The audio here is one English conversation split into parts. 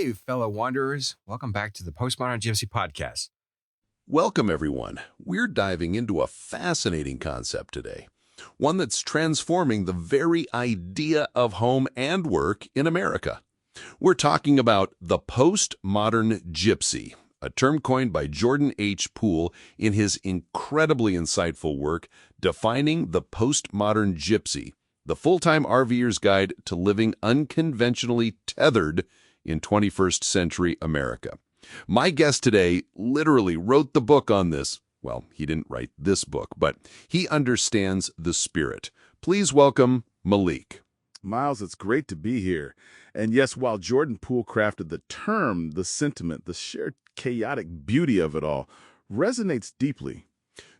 Hey, fellow wanderers. Welcome back to the Postmodern Gypsy podcast. Welcome, everyone. We're diving into a fascinating concept today, one that's transforming the very idea of home and work in America. We're talking about the postmodern gypsy, a term coined by Jordan H. Poole in his incredibly insightful work, Defining the Post-Modern Gypsy, the Full-Time RVer's Guide to Living Unconventionally Tethered in 21st Century America. My guest today literally wrote the book on this. Well, he didn't write this book, but he understands the spirit. Please welcome Malik. Miles, it's great to be here. And yes, while Jordan Poole crafted the term, the sentiment, the sheer chaotic beauty of it all resonates deeply.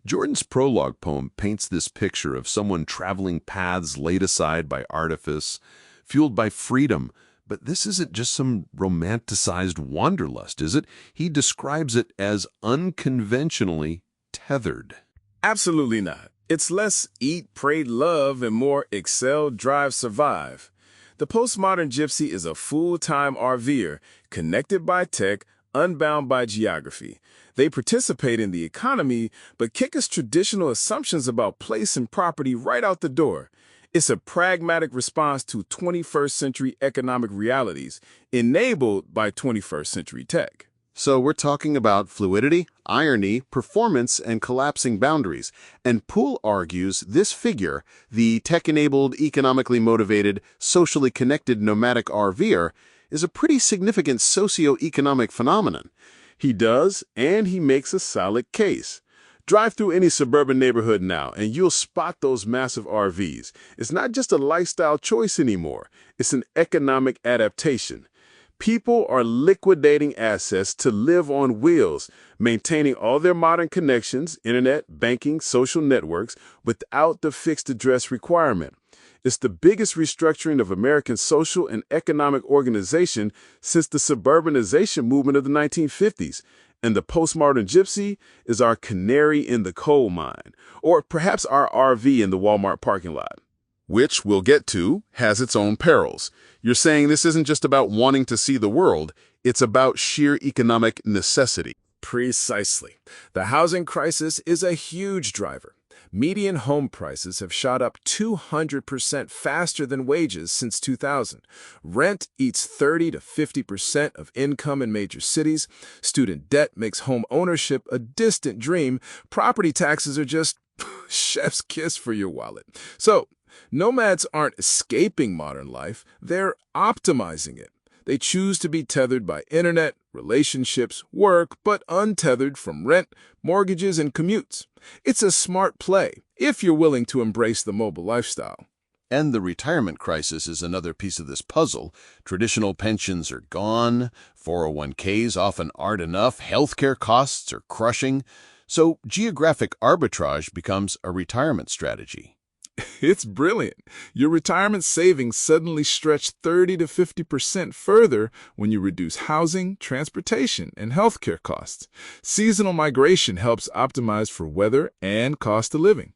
Jordan's prologue poem paints this picture of someone traveling paths laid aside by artifice, fueled by freedom. But this isn't just some romanticized wanderlust, is it? He describes it as unconventionally tethered. Absolutely not. It's less eat, pray, love, and more excel, drive, survive. The postmodern gypsy is a full-time RVer, connected by tech, unbound by geography. They participate in the economy, but kick us traditional assumptions about place and property right out the door. It's a pragmatic response to 21st century economic realities, enabled by 21st century tech. So we're talking about fluidity, irony, performance, and collapsing boundaries. And Poole argues this figure, the tech-enabled, economically motivated, socially connected nomadic RVer, is a pretty significant socio-economic phenomenon. He does, and he makes a solid case. Drive through any suburban neighborhood now, and you'll spot those massive RVs. It's not just a lifestyle choice anymore. It's an economic adaptation. People are liquidating assets to live on wheels, maintaining all their modern connections, internet, banking, social networks, without the fixed address requirement. It's the biggest restructuring of American social and economic organization since the suburbanization movement of the 1950s. And the postmodern gypsy is our canary in the coal mine, or perhaps our RV in the Walmart parking lot. Which, we'll get to, has its own perils. You're saying this isn't just about wanting to see the world, it's about sheer economic necessity. Precisely. The housing crisis is a huge driver. Median home prices have shot up 200% faster than wages since 2000. Rent eats 30 to 50% of income in major cities. Student debt makes home ownership a distant dream. Property taxes are just chef's kiss for your wallet. So, nomads aren't escaping modern life, they're optimizing it. They choose to be tethered by internet, relationships, work, but untethered from rent, mortgages, and commutes. It's a smart play, if you're willing to embrace the mobile lifestyle. And the retirement crisis is another piece of this puzzle. Traditional pensions are gone, 401ks often aren't enough, healthcare costs are crushing. So geographic arbitrage becomes a retirement strategy. It's brilliant. Your retirement savings suddenly stretch 30 to 50% further when you reduce housing, transportation, and healthcare costs. Seasonal migration helps optimize for weather and cost of living.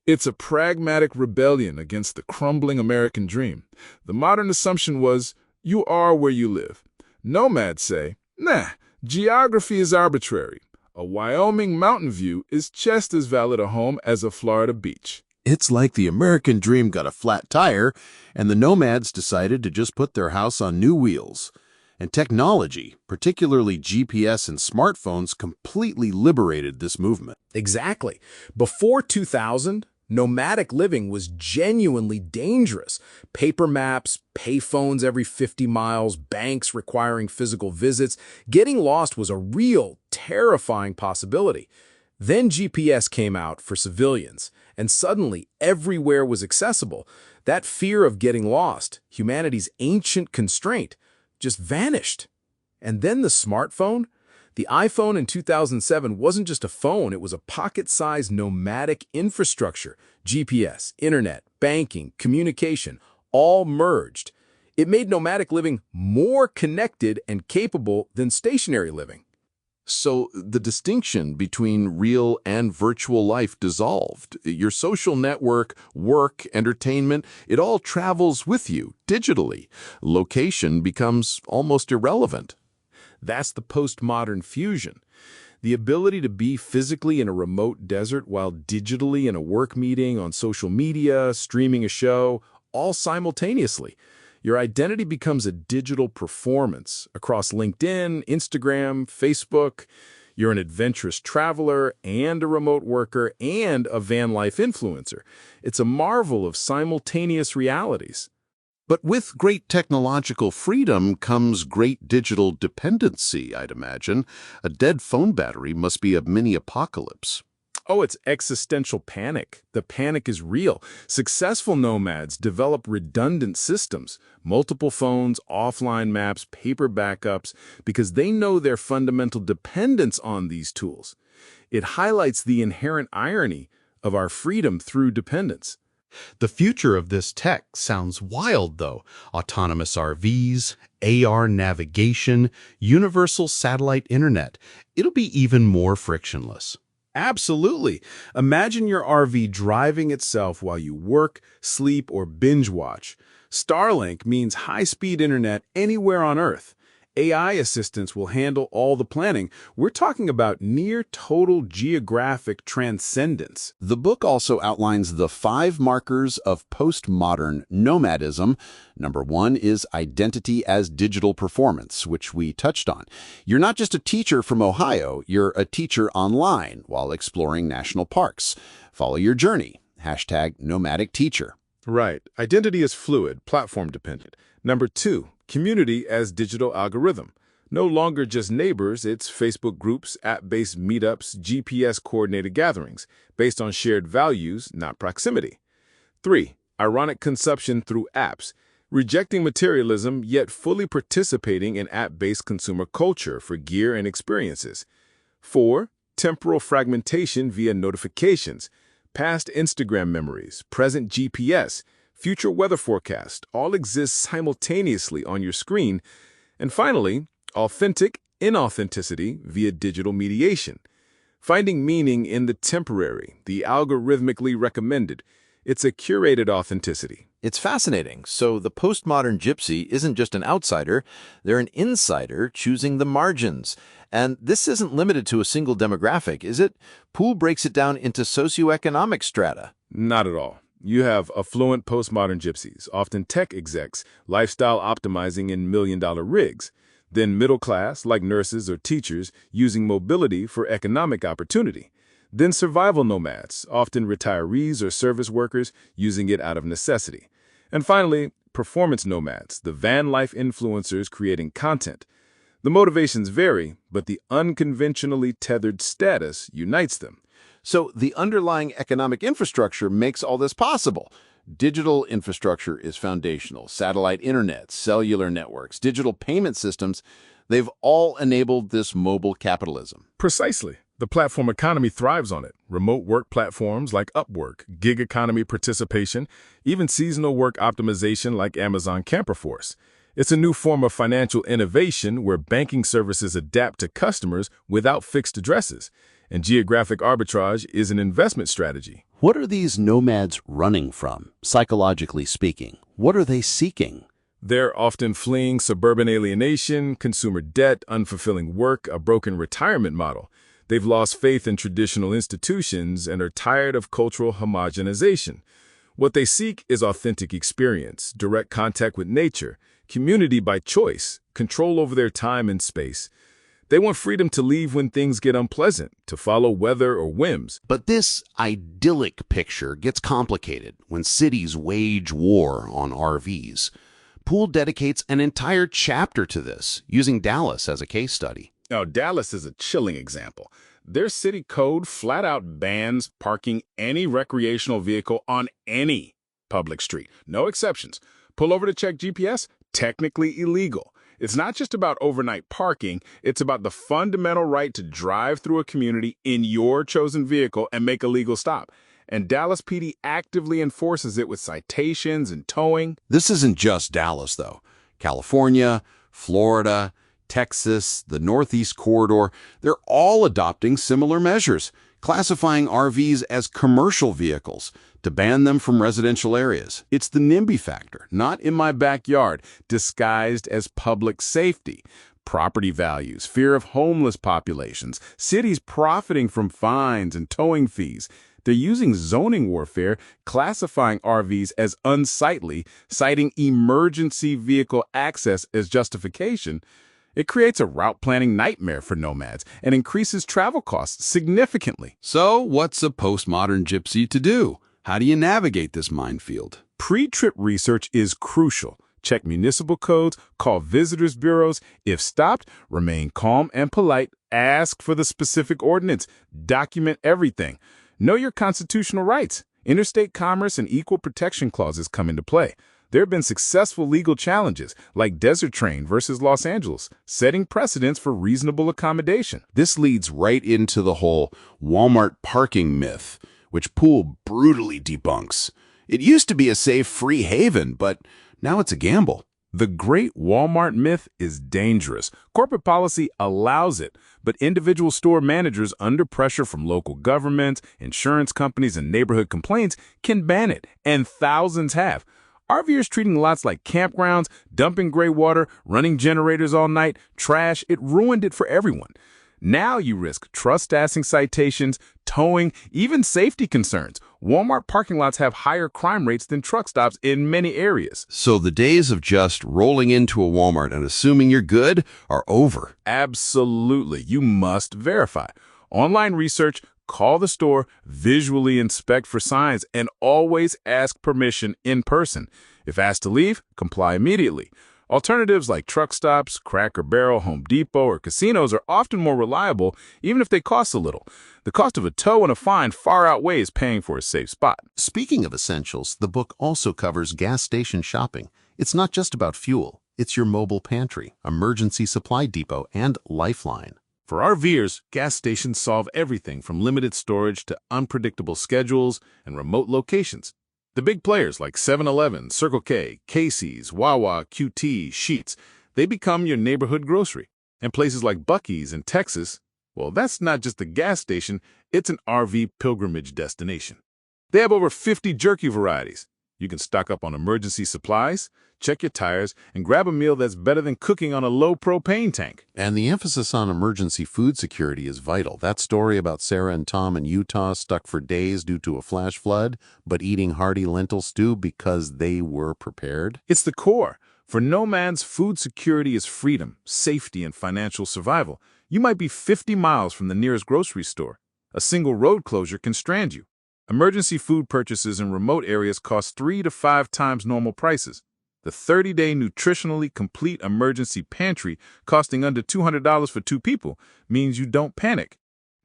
It's a pragmatic rebellion against the crumbling American dream. The modern assumption was, you are where you live. Nomads say, nah, geography is arbitrary. A Wyoming mountain view is just as valid a home as a Florida beach. It's like the American dream got a flat tire, and the nomads decided to just put their house on new wheels. And technology, particularly GPS and smartphones, completely liberated this movement. Exactly. Before 2000, nomadic living was genuinely dangerous. Paper maps, payphones every 50 miles, banks requiring physical visits. Getting lost was a real, terrifying possibility. Then GPS came out for civilians, and suddenly everywhere was accessible. That fear of getting lost, humanity's ancient constraint, just vanished. And then the smartphone? The iPhone in 2007 wasn't just a phone, it was a pocket-sized nomadic infrastructure. GPS, internet, banking, communication, all merged. It made nomadic living more connected and capable than stationary living. So the distinction between real and virtual life dissolved. Your social network, work, entertainment, it all travels with you digitally. Location becomes almost irrelevant. That's the postmodern fusion. The ability to be physically in a remote desert while digitally in a work meeting, on social media, streaming a show, all simultaneously. Your identity becomes a digital performance across LinkedIn, Instagram, Facebook. You're an adventurous traveler and a remote worker and a van life influencer. It's a marvel of simultaneous realities. But with great technological freedom comes great digital dependency, I'd imagine. A dead phone battery must be a mini-apocalypse. Oh, it's existential panic. The panic is real. Successful nomads develop redundant systems, multiple phones, offline maps, paper backups, because they know their fundamental dependence on these tools. It highlights the inherent irony of our freedom through dependence. The future of this tech sounds wild, though. Autonomous RVs, AR navigation, universal satellite internet. It'll be even more frictionless. Absolutely. Imagine your RV driving itself while you work, sleep, or binge watch. Starlink means high-speed internet anywhere on Earth. AI assistants will handle all the planning. We're talking about near total geographic transcendence. The book also outlines the 5 markers of postmodern nomadism. Number 1 is identity as digital performance, which we touched on. You're not just a teacher from Ohio, you're a teacher online while exploring national parks. Follow your journey. #NomadicTeacher. Right. Identity is fluid, platform dependent. Number 2, community as digital algorithm. No longer just neighbors, it's Facebook groups, app-based meetups, GPS-coordinated gatherings, based on shared values, not proximity. 3, ironic consumption through apps, rejecting materialism yet fully participating in app-based consumer culture for gear and experiences. 4, temporal fragmentation via notifications, past Instagram memories, present GPS, future weather forecast, all exist simultaneously on your screen. And finally, authentic inauthenticity via digital mediation. Finding meaning in the temporary, the algorithmically recommended. It's a curated authenticity. It's fascinating. So the postmodern gypsy isn't just an outsider, they're an insider choosing the margins. And this isn't limited to a single demographic, is it? Poole breaks it down into socioeconomic strata. Not at all. You have affluent postmodern gypsies, often tech execs, lifestyle optimizing in million-dollar rigs. Then middle class, like nurses or teachers, using mobility for economic opportunity. Then survival nomads, often retirees or service workers, using it out of necessity. And finally, performance nomads, the van life influencers creating content. The motivations vary, but the unconventionally tethered status unites them. So the underlying economic infrastructure makes all this possible. Digital infrastructure is foundational. Satellite internet, cellular networks, digital payment systems, they've all enabled this mobile capitalism. Precisely. The platform economy thrives on it. Remote work platforms like Upwork, gig economy participation, even seasonal work optimization like Amazon Camperforce. It's a new form of financial innovation where banking services adapt to customers without fixed addresses. And geographic arbitrage is an investment strategy. What are these nomads running from, psychologically speaking? What are they seeking? They're often fleeing suburban alienation, consumer debt, unfulfilling work, a broken retirement model. They've lost faith in traditional institutions and are tired of cultural homogenization. What they seek is authentic experience, direct contact with nature, community by choice, control over their time and space. They want freedom to leave when things get unpleasant, to follow weather or whims. But this idyllic picture gets complicated when cities wage war on RVs. Poole dedicates an entire chapter to this, using Dallas as a case study. Now, Dallas is a chilling example. Their city code flat out bans parking any recreational vehicle on any public street. No exceptions. Pull over to check GPS, technically illegal. It's not just about overnight parking, it's about the fundamental right to drive through a community in your chosen vehicle and make a legal stop. And Dallas PD actively enforces it with citations and towing. This isn't just Dallas, though. California, Florida, Texas, the Northeast Corridor, they're all adopting similar measures, classifying RVs as commercial vehicles to ban them from residential areas. It's the NIMBY factor, Not in my backyard, disguised as public safety. Property values, fear of homeless populations, cities profiting from fines and towing fees. They're using zoning warfare, classifying RVs as unsightly, citing emergency vehicle access as justification. It creates a route planning nightmare for nomads and increases travel costs significantly. So what's a postmodern gypsy to do? How do you navigate this minefield? Pre-trip research is crucial. Check municipal codes, call visitors bureaus. If stopped, remain calm and polite. Ask for the specific ordinance. Document everything. Know your constitutional rights. Interstate commerce and equal protection clauses come into play. There have been successful legal challenges, like Desert Train versus Los Angeles, setting precedents for reasonable accommodation. This leads right into the whole Walmart parking myth, which Poole brutally debunks. It used to be a safe, free haven, but now it's a gamble. The great Walmart myth is dangerous. Corporate policy allows it, but individual store managers under pressure from local governments, insurance companies, and neighborhood complaints can ban it, and thousands have. RVers treating lots like campgrounds, dumping gray water, running generators all night, trash, it ruined it for everyone. Now you risk trespassing citations, towing, even safety concerns. Walmart parking lots have higher crime rates than truck stops in many areas. So the days of just rolling into a Walmart and assuming you're good are over. Absolutely. You must verify. Online research, call the store, visually inspect for signs, and always ask permission in person. If asked to leave, comply immediately. Alternatives like truck stops, Cracker Barrel, Home Depot, or casinos are often more reliable, even if they cost a little. The cost of a tow and a fine far outweighs paying for a safe spot. Speaking of essentials, the book also covers gas station shopping. It's not just about fuel. It's your mobile pantry, emergency supply depot, and lifeline. For RVers, gas stations solve everything from limited storage to unpredictable schedules and remote locations. The big players like 7-Eleven, Circle K, Casey's, Wawa, QT, Sheetz, they become your neighborhood grocery. And places like Buc-ee's in Texas, well, that's not just a gas station, it's an RV pilgrimage destination. They have over 50 jerky varieties. You can stock up on emergency supplies, check your tires, and grab a meal that's better than cooking on a low propane tank. And the emphasis on emergency food security is vital. That story about Sarah and Tom in Utah stuck for days due to a flash flood, but eating hearty lentil stew because they were prepared. It's the core. For nomads, food security is freedom, safety, and financial survival. You might be 50 miles from the nearest grocery store. A single road closure can strand you. Emergency food purchases in remote areas cost 3 to 5 times normal prices. The 30-day nutritionally complete emergency pantry costing under $200 for 2 people means you don't panic.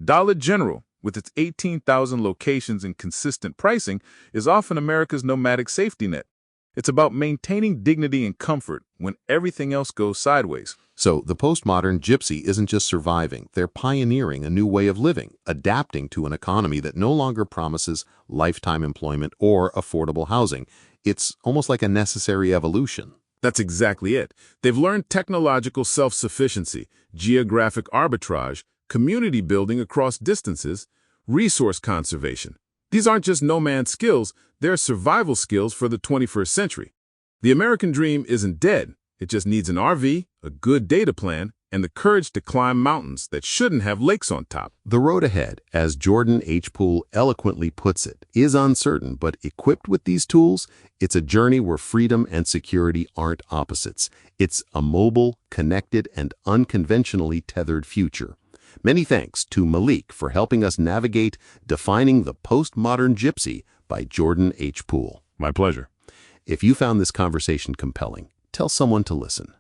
Dollar General, with its 18,000 locations and consistent pricing, is often America's nomadic safety net. It's about maintaining dignity and comfort when everything else goes sideways. So the postmodern gypsy isn't just surviving, they're pioneering a new way of living, adapting to an economy that no longer promises lifetime employment or affordable housing. It's almost like a necessary evolution. That's exactly it. They've learned technological self-sufficiency, geographic arbitrage, community building across distances, resource conservation. These aren't just nomad skills, they're survival skills for the 21st century. The American dream isn't dead. It just needs an RV, a good data plan, and the courage to climb mountains that shouldn't have lakes on top. The road ahead, as Jordan H. Poole eloquently puts it, is uncertain, but equipped with these tools, it's a journey where freedom and security aren't opposites. It's a mobile, connected, and unconventionally tethered future. Many thanks to Malik for helping us navigate Defining the Post-Modern Gypsy by Jordan H. Poole. My pleasure. If you found this conversation compelling, tell someone to listen.